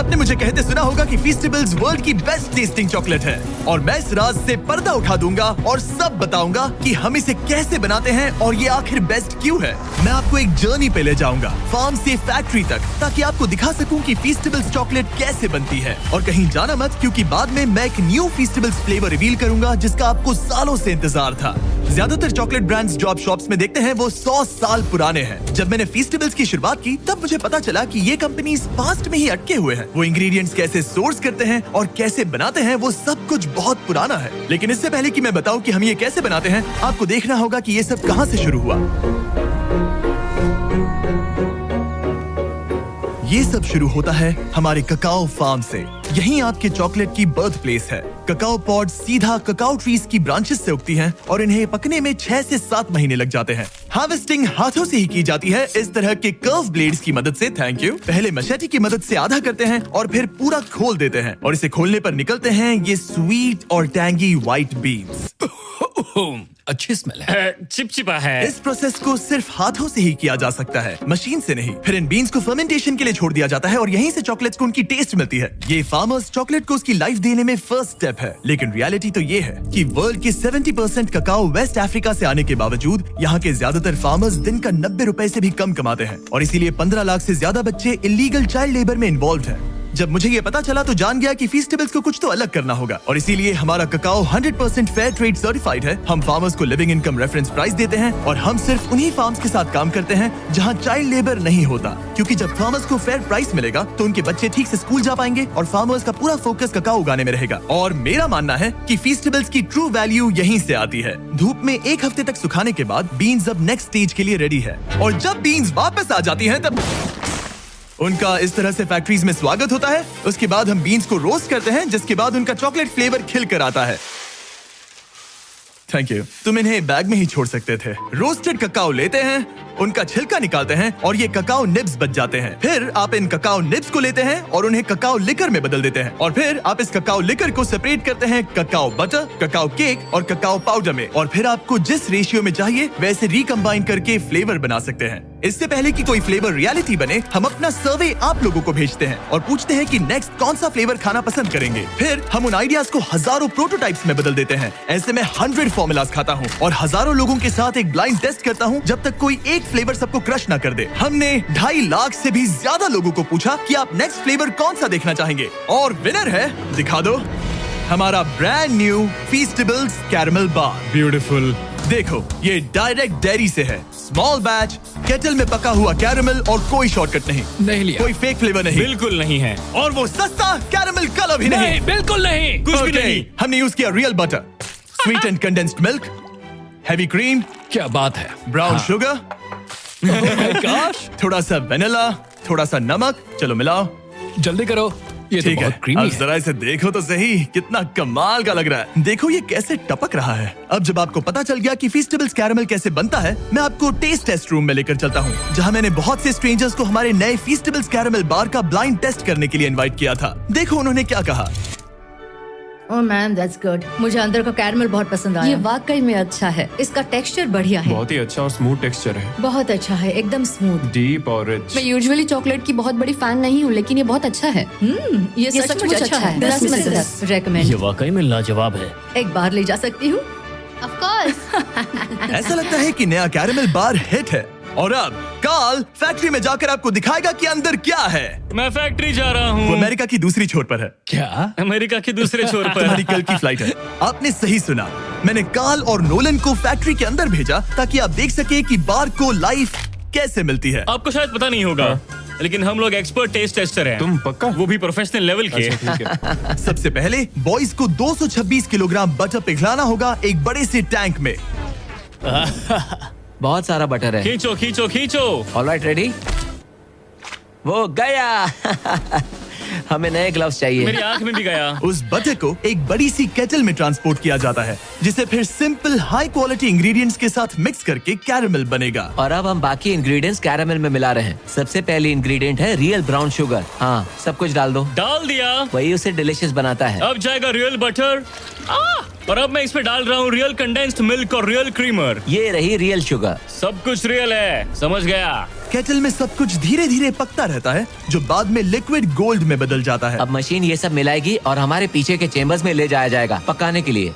आपने मुझे कहते सुना होगा कि फीस्टेबल्स वर्ल्ड की बेस्ट टेस्टिंग चॉकलेट है और मैं इस राज से पर्दा उठा दूंगा और सब बताऊंगा कि हम इसे कैसे बनाते हैं और ये आखिर बेस्ट क्यों है। मैं आपको एक जर्नी पे ले जाऊंगा, फार्म से फैक्ट्री तक, ताकि आपको दिखा सकूं कि फीस्टेबल्स चॉकलेट कैसे बनती है। और कहीं जाना मत, क्योंकि बाद में मैं एक न्यू फीस्टेबल्स फ्लेवर रिवील करूंगा जिसका आपको सालों से इंतजार था। ज्यादातर चॉकलेट ब्रांड्स जो आप शॉप्स में देखते हैं वो 100 साल पुराने हैं। जब मैंने फीस्टेबल्स की शुरुआत की तब मुझे पता चला कि ये कंपनीज पास्ट में ही अटके हुए हैं। वो इंग्रेडिएंट्स कैसे सोर्स करते हैं और कैसे बनाते हैं वो सब कुछ बहुत पुराना है। लेकिन इससे पहले कि मैं बताऊं कि हम ये कैसे बनाते हैं, आपको देखना होगा कि ये सब कहां से शुरू हुआ। ये सब शुरू होता है हमारे ककाओ फार्म से। यहीं आपके चॉकलेट की बर्थ प्लेस है। ककाओ पॉड सीधा ककाओ ट्रीज की ब्रांचेस से उगती हैं और इन्हें पकने में 6 से 7 महीने लग जाते हैं। हार्वेस्टिंग हाथों से ही की जाती है, इस तरह के कर्व ब्लेड्स की मदद से। Thank you. पहले मशेटी की मदद से आधा करते हैं और फिर पूरा खोल देते हैं और इसे खोलने पर निकलते हैं ये स्वीट और टैंगी व्हाइट बीन्स। अच्छी स्मेल है। चिपचिपा है। इस प्रोसेस को सिर्फ हाथों से ही किया जा सकता है, मशीन से नहीं। फिर इन बीन्स को फर्मेंटेशन के लिए छोड़ दिया जाता है और यहीं से चॉकलेट्स को उनकी टेस्ट मिलती है। ये फार्मर्स चॉकलेट को उसकी लाइफ देने में फर्स्ट स्टेप है। लेकिन रियलिटी तो ये है कि वर्ल्ड के 70% ककाओ वेस्ट अफ्रीका से आने के बावजूद यहाँ के ज्यादातर फार्मर्स दिन का 90 रुपए से भी कम कमाते हैं और इसीलिए 15 लाख से ज्यादा बच्चे इलीगल चाइल्ड लेबर में इन्वॉल्व हैं। जब मुझे ये पता चला तो जान गया कि फीस्टेबल्स को कुछ तो अलग करना होगा और इसीलिए हमारा ककाओ 100% फेयर ट्रेड सर्टिफाइड है। हम फार्मर्स को लिविंग इनकम रेफरेंस प्राइस देते हैं और हम सिर्फ उन्हीं फार्म्स के साथ काम करते हैं जहां चाइल्ड लेबर नहीं होता, क्योंकि जब फार्मर्स को फेयर प्राइस मिलेगा तो उनके बच्चे ठीक से स्कूल जा पाएंगे और फार्मर्स का पूरा फोकस ककाओ उगाने में रहेगा। और मेरा मानना है कि फीस्टेबल्स की ट्रू वैल्यू यहीं से आती है। धूप में 1 हफ्ते तक सुखाने के बाद बीन्स अब नेक्स्ट स्टेज के लिए रेडी है और जब बीन्स वापस आ जाती है तब उनका इस तरह से फैक्ट्रीज में स्वागत होता है। उसके बाद हम बीन्स को रोस्ट करते हैं, जिसके बाद उनका चॉकलेट फ्लेवर खिल कर आता है। Thank you. तुम इन्हें बैग में ही छोड़ सकते थे। रोस्टेड ककाओ लेते हैं, उनका छिलका निकालते हैं और ये ककाओ निब्स बच जाते हैं। फिर आप इन ककाओ निब्स को लेते हैं और उन्हें ककाओ लिकर में बदल देते हैं और फिर आप इस ककाओ लिकर को सेपरेट करते हैं ककाओ बटर, ककाओ केक और ककाओ पाउडर में। और फिर आपको जिस रेशियो में चाहिए वैसे रिकम्बाइन करके फ्लेवर बना सकते हैं। इससे पहले कि कोई फ्लेवर रियलिटी बने, हम अपना सर्वे आप लोगों को भेजते हैं और पूछते हैं कि नेक्स्ट कौन सा फ्लेवर खाना पसंद करेंगे। फिर हम उन आइडियाज को हजारों प्रोटोटाइप्स में बदल देते हैं। ऐसे में 100 फॉर्मूलाज खाता हूँ और हजारों लोगों के साथ एक ब्लाइंड टेस्ट करता हूँ जब तक कोई एक फ्लेवर सबको क्रश ना कर दे। हमने 2.5 लाख से भी ज्यादा लोगों को पूछा कि आप नेक्स्ट फ्लेवर कौन सा देखना चाहेंगे और विनर है, दिखा दो, हमारा ब्रांड न्यू फीस्टेबल्स कैरमल बार। ब्यूटीफुल। देखो, ये डायरेक्ट डेयरी से है, स्मॉल बैच, केटल में पका हुआ कैरमल और कोई शॉर्टकट नहीं लिया। कोई फेक फ्लेवर नहीं, बिल्कुल नहीं है। और वो सस्ता कैरमल कलर भी नहीं, बिल्कुल नहीं, कुछ भी नहीं। हमने यूज किया real butter, sweet and condensed milk, heavy cream, क्या बात है, ब्राउन शुगर, काश, थोड़ा सा वेनिला, थोड़ा सा नमक। चलो मिलाओ, जल्दी करो, ये तो ठीक है। बहुत क्रीमी अब है। जरा इसे देखो तो सही, कितना कमाल का लग रहा है। देखो ये कैसे टपक रहा है। अब जब आपको पता चल गया कि फीस्टेबल्स कैरमल कैसे बनता है, मैं आपको टेस्ट टेस्ट रूम में लेकर चलता हूँ, जहाँ मैंने बहुत से स्ट्रेंजर्स को हमारे नए फीस्टेबल्स कैरमल बार का ब्लाइंड टेस्ट करने के लिए इनवाइट किया था। देखो उन्होंने क्या कहा। Oh man, that's good. मुझे अंदर का कैरमल बहुत पसंद आया। ये वाकई में अच्छा है। इसका टेक्सचर बढ़िया है। बहुत ही अच्छा और स्मूथ टेक्सचर है, बहुत अच्छा है, एकदम स्मूथ। डीप और रिच। मैं यूजुअली चॉकलेट की बहुत बड़ी फैन नहीं हूँ, लेकिन ये बहुत अच्छा है। ये सचमुच अच्छा है। 10 में से 10 रेकमेंड। ये वाकई में लाजवाब है। एक बार ले जा सकती हूँ। Of course. ऐसा लगता है कि नया कैरमल बार हिट है। और अब कार्ल फैक्ट्री में जाकर आपको दिखाएगा कि अंदर क्या है। मैं फैक्ट्री जा रहा वो हूँ। अमेरिका की दूसरी छोर पर है। क्या? अमेरिका के दूसरे छोर पर। तुम्हारी कल की फ्लाइट है। आपने सही सुना, मैंने कार्ल और नोलन को फैक्ट्री के अंदर भेजा ताकि आप देख सके कि बार को लाइफ कैसे मिलती है। आपको शायद पता नहीं होगा, लेकिन हम लोग एक्सपर्ट टेस्ट टेस्टर हैं। तुम पक्का? वो भी प्रोफेशनल लेवल के। अच्छा, ठीक है। सबसे पहले बॉयज को 226 किलोग्राम बटर पिघलाना होगा एक बड़े से टैंक में। बहुत सारा बटर है। खींचो खींचो खींचो। Alright, ready? वो गया। हमें नए ग्लव्स चाहिए। मेरी आंख में भी गया। उस बटर को एक बड़ी सी केटल में ट्रांसपोर्ट किया जाता है, जिसे फिर सिंपल हाई क्वालिटी इंग्रेडिएंट्स के साथ मिक्स करके कैरमल बनेगा। और अब हम बाकी इंग्रेडिएंट्स कैरमल में मिला रहे हैं। सबसे पहली इंग्रेडिएंट है रियल ब्राउन शुगर। हाँ, सब कुछ डाल दो। डाल दिया। वही उसे डिलीशियस बनाता है। अब जाएगा रियल बटर। और अब मैं इसमें डाल रहा हूँ रियल कंडेंस्ड मिल्क और रियल क्रीमर। ये रही रियल शुगर। सब कुछ रियल है, समझ गया। केटल में सब कुछ धीरे धीरे पकता रहता है, जो बाद में लिक्विड गोल्ड में बदल जाता है। अब मशीन ये सब मिलाएगी और हमारे पीछे के चेम्बर्स में ले जाया जाएगा पकाने के लिए।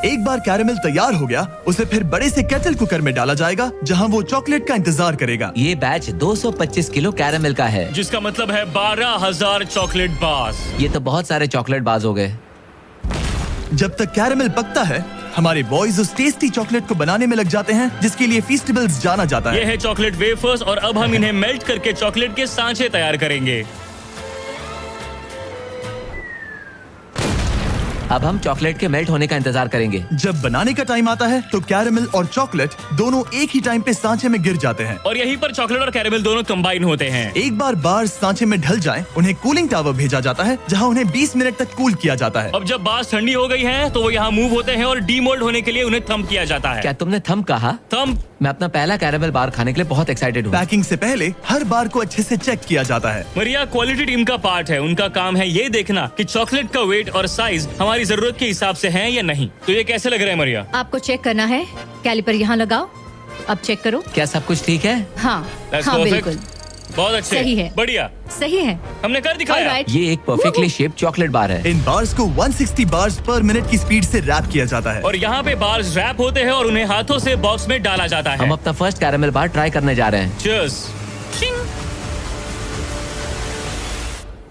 एक बार कैरेमल तैयार हो गया, उसे फिर बड़े से केटल कुकर में डाला जाएगा, जहां वो चॉकलेट का इंतजार करेगा। ये बैच 225 किलो कैरेमल का है। जिसका मतलब है 12,000 चॉकलेट बार्स। ये तो बहुत सारे चॉकलेट बाज हो गए। जब तक कैरेमल पकता है, हमारे बॉयज उस टेस्टी चॉकलेट को बनाने में लग जाते हैं, जिसके लिए फीस्टेबल्स जाना जाता ये है। है चॉकलेट वेफर्स और अब हम इन्हें मेल्ट करके चॉकलेट के सांचे तैयार करेंगे। अब हम चॉकलेट के मेल्ट होने का इंतजार करेंगे। जब बनाने का टाइम आता है तो कैरेमल और चॉकलेट दोनों एक ही टाइम पे सांचे में गिर जाते हैं। और यहीं पर चॉकलेट और कैरेमल दोनों कंबाइन होते हैं। एक बार बार्स सांचे में ढल जाएं, उन्हें कूलिंग टावर भेजा जाता है, जहां उन्हें 20 मिनट तक कूल किया जाता है। अब जब बार्स ठंडी हो गई हैं, तो वो यहाँ मूव होते हैं और डीमोल्ड होने के लिए उन्हें थंब किया जाता है। क्या तुमने थंब कहा? थंब। मैं अपना पहला कैरेमल बार खाने के लिए बहुत एक्साइटेड हूँ। पैकिंग से पहले हर बार को अच्छे से चेक किया जाता है। मरिया क्वालिटी टीम का पार्ट है। उनका काम है ये देखना कि चॉकलेट का वेट और साइज हमारी जरूरत के हिसाब से है या नहीं। तो ये कैसे लग रहा है मरिया? आपको चेक करना है, कैलिपर यहाँ लगाओ, अब चेक करो। क्या सब कुछ ठीक है? हाँ That's हाँ perfect. बिल्कुल बहुत अच्छे। सही है। बढ़िया, सही है। हमने कर दिखाया। Alright. ये एक परफेक्टली शेप्ड चॉकलेट बार है। इन बार्स को 160 बार्स पर मिनट की स्पीड से रैप किया जाता है। और यहाँ पे बार्स रैप होते हैं और उन्हें हाथों से बॉक्स में डाला जाता है। हम अपना फर्स्ट कैरेमल बार ट्राई करने जा रहे हैं। Cheers.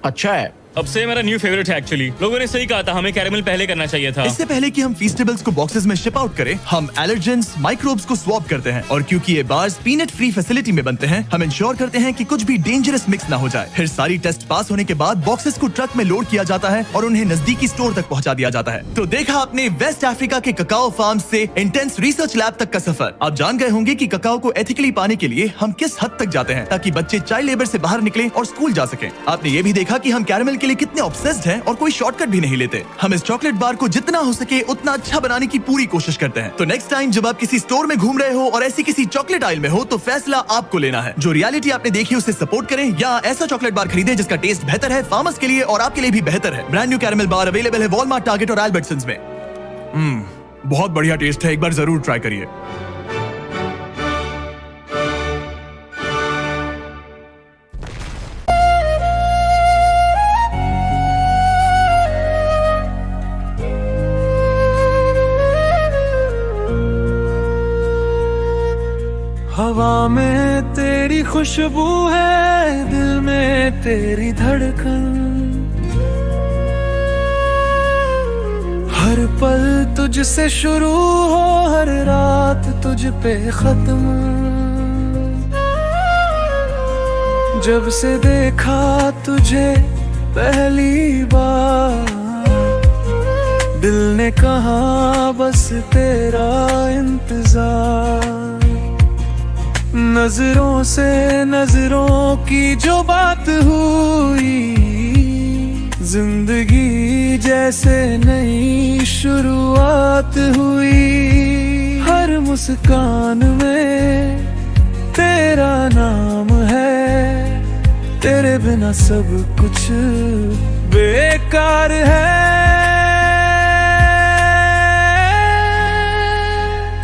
अच्छा है। अब से मेरा न्यू फेवरेट है एक्चुअली। लोगों ने सही कहा था, हमें कैरेमल पहले करना चाहिए था। इससे पहले कि हम फीस्टेबल्स को बॉक्सेस में शिप आउट करें, हम एलर्जेंस माइक्रोब्स को स्वैप करते हैं। और क्योंकि ये बार्स पीनट फ्री फैसिलिटी में बनते हैं, हम इंश्योर करते हैं कि कुछ भी डेंजरस मिक्स ना हो जाए। फिर सारी टेस्ट पास होने के बाद बॉक्सेस को ट्रक में लोड किया जाता है और उन्हें नजदीकी स्टोर तक पहुंचा दिया जाता है। तो देखा आपने वेस्ट अफ्रीका के ककाओ फार्म से इंटेंस रिसर्च लैब तक का सफर। आप जान गए होंगे कि ककाओ को एथिकली पाने के लिए हम किस हद तक जाते हैं, ताकि बच्चे चाइल्ड लेबर से बाहर निकले और स्कूल जा सकें। आपने ये भी देखा कि हम कैरेमल के लिए कितने ऑब्सेस्ड हैं और कोई शॉर्टकट भी नहीं लेते। हम इस चॉकलेट बार को जितना हो सके उतना अच्छा बनाने की पूरी कोशिश करते हैं। तो नेक्स्ट टाइम जब आप किसी स्टोर में घूम रहे हो और ऐसी किसी चॉकलेट आइल में हो, तो फैसला आपको लेना है। जो रियलिटी आपने देखी उसे सपोर्ट करें, या ऐसा चॉकलेट बार खरीदें जिसका टेस्ट बेहतर है, फार्मर्स के लिए और आपके लिए भी बेहतर है। ब्रांड न्यू कैरेमल बार अवेलेबल है वॉलमार्ट, टारगेट और एल्बर्टसन्स में। बहुत बढ़िया टेस्ट है, एक बार जरूर ट्राई करिए। हवा में तेरी खुशबू है, दिल में तेरी धड़कन, हर पल तुझसे शुरू हो, हर रात तुझ पे खत्म। जब से देखा तुझे पहली बार, दिल ने कहा बस तेरा इंतजार। नजरों से नजरों की जो बात हुई, जिंदगी जैसे नई शुरुआत हुई। हर मुस्कान में तेरा नाम है, तेरे बिना सब कुछ बेकार है।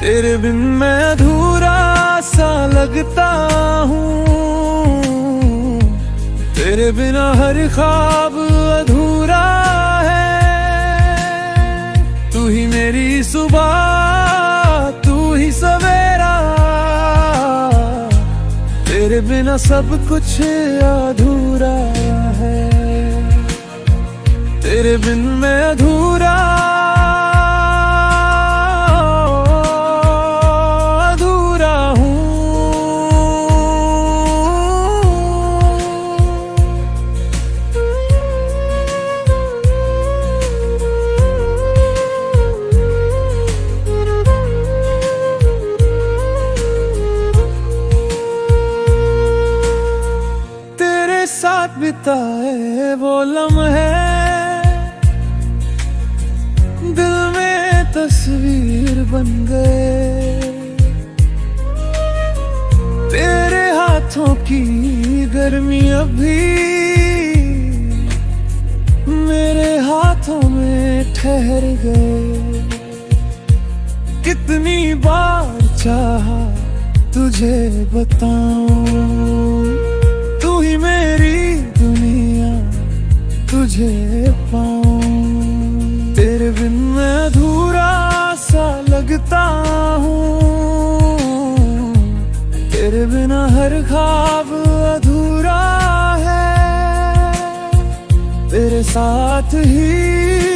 तेरे बिन मैं अधूरा सा लगता हूँ, तेरे बिना हर ख्वाब अधूरा है। तू ही मेरी सुबह, तू ही सवेरा, तेरे बिना सब कुछ अधूरा है। तेरे बिन मैं अधूरा बिताए वो लम्हे, दिल में तस्वीर बन गए। तेरे हाथों की गर्मी अभी मेरे हाथों में ठहर गए। कितनी बार चाहा तुझे बताऊं, तू ही मेरी दुनिया, तुझे पाऊं। तेरे बिन मैं अधूरा सा लगता हूँ, तेरे बिना हर ख्वाब अधूरा है। तेरे साथ ही